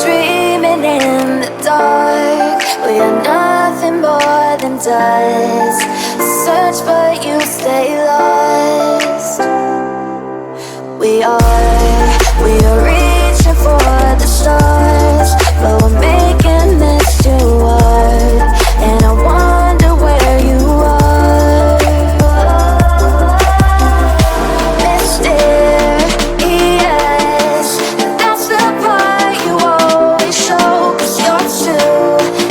dreaming in the dark. We are nothing more than dust. Search but you stay lost. We are reaching for the stars, but we're making this too hard. And I wonder where you are. Mysterious, that's the part you always show. 'Cause you're too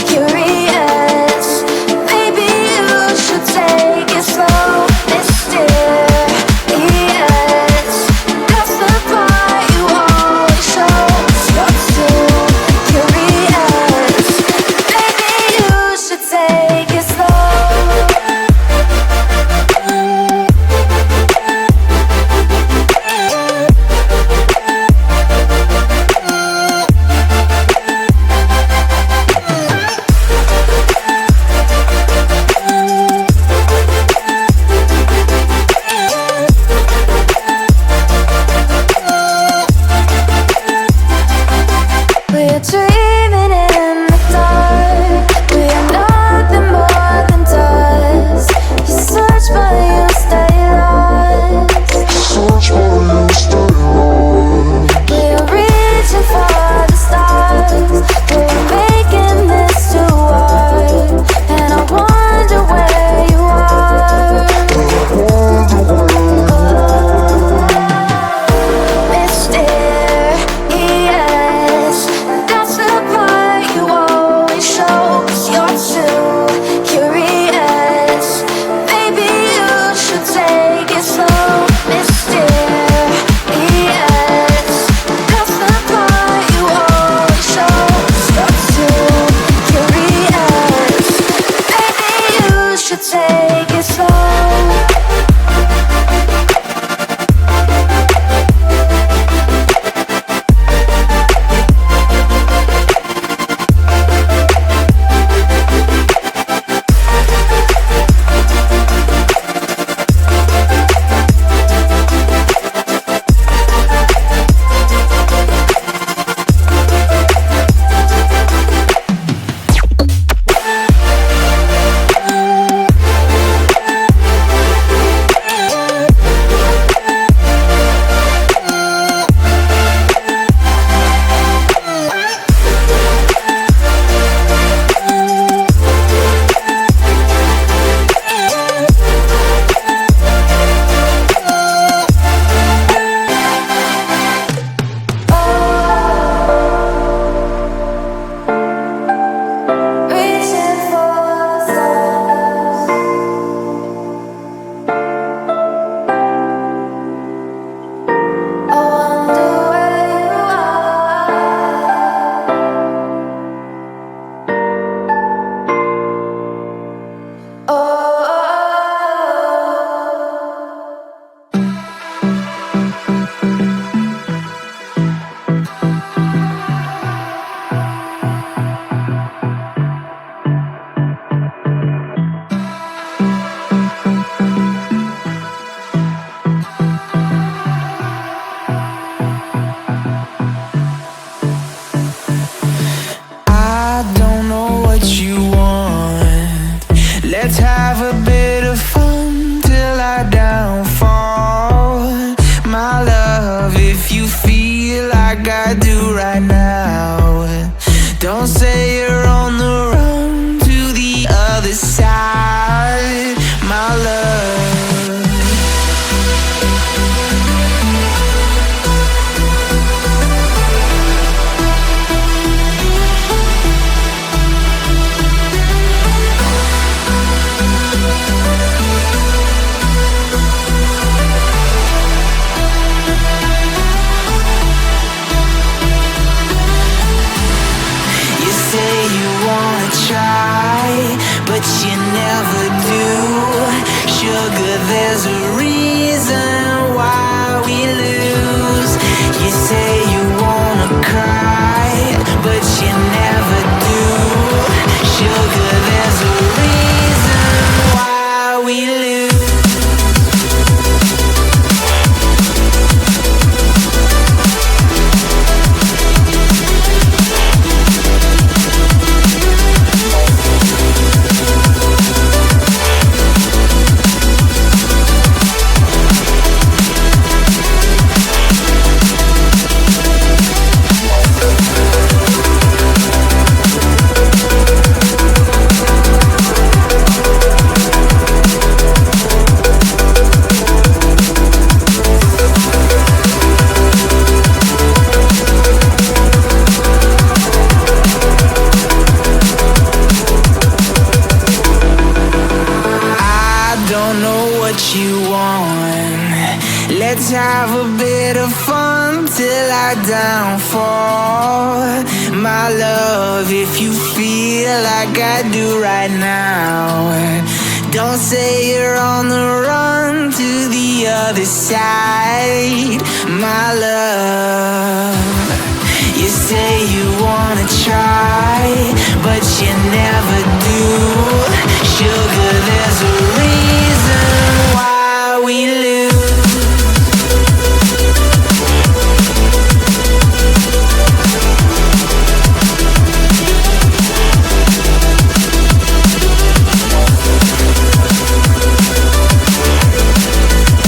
curious. Maybe you should take it slow. Mysterious, that's the part you always show. 'Cause you're too curious. Maybe you should take it slow. We're dreaming in the dark. We are nothing more than dust. You search but you stay lost. We are reaching for the stars. We're making this too hard. And I wonder where you are. Mysterious, that's the part you always show. 'Cause you're too curious. Maybe you should take it slow. Mysterious, that's the part you always show. 'Cause you're too curious. Maybe you should take it slow. Reaching for the stars. I wonder where you are. Oh. I don't know what you want. Let's have a bit of fun till I downfall. My love, if you feel like I do right now, don't say you're on the run to the other side, my love. You say you wanna try, but you never do. Sugar, there's a reason why we lose. You say you wanna cry, but you never do. Sugar, there's a reason why we lose. till I downfall. My love, if you feel like I do right now, don't say you're on the run to the other side. My love, you say you wanna try, but you never do. Sugar, there's a